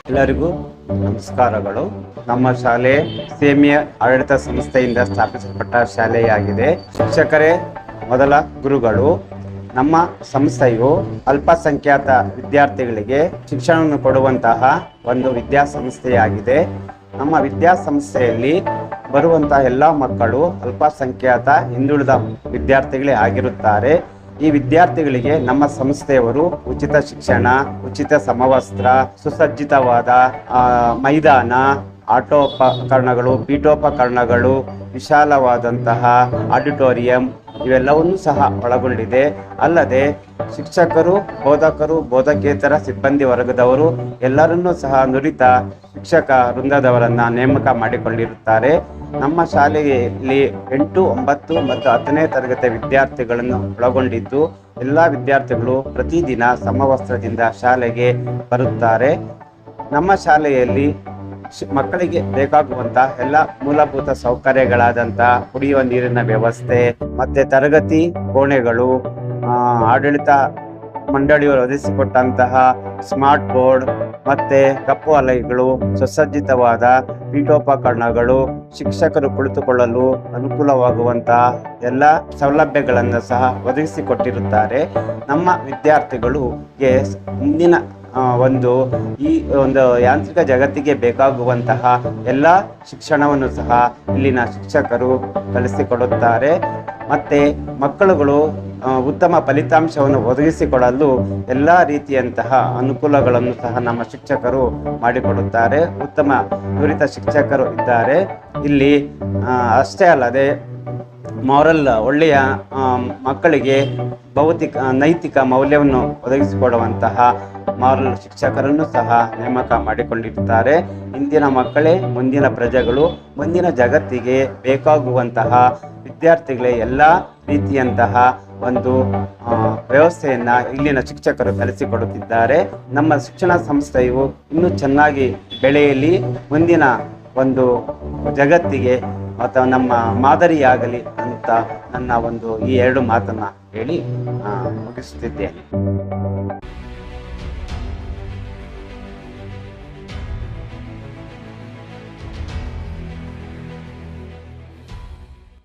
ಎಲ್ಲರಿಗೂ ನಮಸ್ಕಾರಗಳು. ನಮ್ಮ ಶಾಲೆ ಸೇಮಿಯ ಆಡಳಿತ ಸಂಸ್ಥೆಯಿಂದ ಸ್ಥಾಪಿಸಲ್ಪಟ್ಟ ಶಾಲೆಯಾಗಿದೆ. ಶಿಕ್ಷಕರೇ ಮೊದಲ ಗುರುಗಳು. ನಮ್ಮ ಸಂಸ್ಥೆಯು ಅಲ್ಪಸಂಖ್ಯಾತ ವಿದ್ಯಾರ್ಥಿಗಳಿಗೆ ಶಿಕ್ಷಣವನ್ನು ಕೊಡುವಂತಹ ಒಂದು ವಿದ್ಯಾಸಂಸ್ಥೆಯಾಗಿದೆ. ನಮ್ಮ ವಿದ್ಯಾಸಂಸ್ಥೆಯಲ್ಲಿ ಬರುವಂತಹ ಎಲ್ಲ ಮಕ್ಕಳು ಅಲ್ಪಸಂಖ್ಯಾತ ಹಿಂದುಳಿದ ವಿದ್ಯಾರ್ಥಿಗಳೇ ಆಗಿರುತ್ತಾರೆ. ಈ ವಿದ್ಯಾರ್ಥಿಗಳಿಗೆ ನಮ್ಮ ಸಂಸ್ಥೆಯವರು ಉಚಿತ ಶಿಕ್ಷಣ, ಉಚಿತ ಸಮವಸ್ತ್ರ, ಸುಸಜ್ಜಿತವಾದ ಮೈದಾನ, ಆಟೋಪಕರಣಗಳು, ಪೀಠೋಪಕರಣಗಳು, ವಿಶಾಲವಾದಂತಹ ಆಡಿಟೋರಿಯಂ ಇವೆಲ್ಲವನ್ನೂ ಸಹ ಒಳಗೊಂಡಿದೆ. ಅಲ್ಲದೆ ಶಿಕ್ಷಕರು, ಬೋಧಕರು, ಬೋಧಕೇತರ ಸಿಬ್ಬಂದಿ ವರ್ಗದವರು ಎಲ್ಲರನ್ನೂ ಸಹ ನುರಿತ ಶಿಕ್ಷಕ ವೃಂದದವರನ್ನು ನೇಮಕ ಮಾಡಿಕೊಂಡಿರುತ್ತಾರೆ. ನಮ್ಮ ಶಾಲೆಯಲ್ಲಿ 8, 9 ಮತ್ತು 10ನೇ ತರಗತಿಯ ವಿದ್ಯಾರ್ಥಿಗಳನ್ನು ಒಳಗೊಂಡಿದ್ದು ಎಲ್ಲ ವಿದ್ಯಾರ್ಥಿಗಳು ಪ್ರತಿದಿನ ಸಮವಸ್ತ್ರದಿಂದ ಶಾಲೆಗೆ ಬರುತ್ತಾರೆ. ನಮ್ಮ ಶಾಲೆಯಲ್ಲಿ ಮಕ್ಕಳಿಗೆ ಬೇಕಾಗುವಂತ ಎಲ್ಲ ಮೂಲಭೂತ ಸೌಕರ್ಯಗಳಾದಂಥ ಕುಡಿಯುವ ನೀರಿನ ವ್ಯವಸ್ಥೆ, ಮತ್ತೆ ತರಗತಿ ಕೋಣೆಗಳು, ಆಡಳಿತ ಮಂಡಳಿಯವರು ಒದಗಿಸಿಕೊಟ್ಟಂತಹ ಸ್ಮಾರ್ಟ್ ಬೋರ್ಡ್, ಮತ್ತೆ ಕಪ್ಪು ಅಲೈಗಳು, ಸುಸಜ್ಜಿತವಾದ ಪೀಠೋಪಕರಣಗಳು, ಶಿಕ್ಷಕರು ಕುಳಿತುಕೊಳ್ಳಲು ಅನುಕೂಲವಾಗುವಂತಹ ಎಲ್ಲ ಸೌಲಭ್ಯಗಳನ್ನು ಸಹ ಒದಗಿಸಿಕೊಟ್ಟಿರುತ್ತಾರೆ. ನಮ್ಮ ವಿದ್ಯಾರ್ಥಿಗಳಿಗೆ ಮುಂದಿನ ಈ ಒಂದು ಯಾಂತ್ರಿಕ ಜಗತ್ತಿಗೆ ಬೇಕಾಗುವಂತಹ ಎಲ್ಲ ಶಿಕ್ಷಣವನ್ನು ಸಹ ಇಲ್ಲಿನ ಶಿಕ್ಷಕರು ಕಲಿಸಿಕೊಡುತ್ತಾರೆ. ಮತ್ತೆ ಮಕ್ಕಳುಗಳು ಉತ್ತಮ ಫಲಿತಾಂಶವನ್ನು ಒದಗಿಸಿಕೊಡಲು ಎಲ್ಲ ರೀತಿಯಂತಹ ಅನುಕೂಲಗಳನ್ನು ಸಹ ನಮ್ಮ ಶಿಕ್ಷಕರು ಮಾಡಿಕೊಡುತ್ತಾರೆ. ಉತ್ತಮ ನುರಿತ ಶಿಕ್ಷಕರು ಇದ್ದಾರೆ ಇಲ್ಲಿ. ಅಷ್ಟೇ ಅಲ್ಲದೆ ಒಳ್ಳೆಯ ಮಕ್ಕಳಿಗೆ ನೈತಿಕ ಮೌಲ್ಯವನ್ನು ಒದಗಿಸಿಕೊಡುವಂತಹ ಮಾರಲ್ ಶಿಕ್ಷಕರನ್ನು ಸಹ ನೇಮಕ ಮಾಡಿಕೊಂಡಿರುತ್ತಾರೆ. ಇಂದಿನ ಮಕ್ಕಳೇ ಮುಂದಿನ ಪ್ರಜೆಗಳು. ಮುಂದಿನ ಜಗತ್ತಿಗೆ ಬೇಕಾಗುವಂತಹ ವಿದ್ಯಾರ್ಥಿಗಳೇ ಎಲ್ಲ ರೀತಿಯಂತಹ ಒಂದು ವ್ಯವಸ್ಥೆಯನ್ನು ಇಲ್ಲಿನ ಶಿಕ್ಷಕರು ಕಲಿಸಿಕೊಡುತ್ತಿದ್ದಾರೆ. ನಮ್ಮ ಶಿಕ್ಷಣ ಸಂಸ್ಥೆಯು ಇನ್ನೂ ಚೆನ್ನಾಗಿ ಬೆಳೆಯಲಿ, ಮುಂದಿನ ಒಂದು ಜಗತ್ತಿಗೆ ಅಥವಾ ನಮ್ಮ ಮಾದರಿಯಾಗಲಿ ಅಂತ ನನ್ನ ಈ 2 ಮಾತನ್ನು ಹೇಳಿ ಮುಗಿಸುತ್ತಿದ್ದೇನೆ.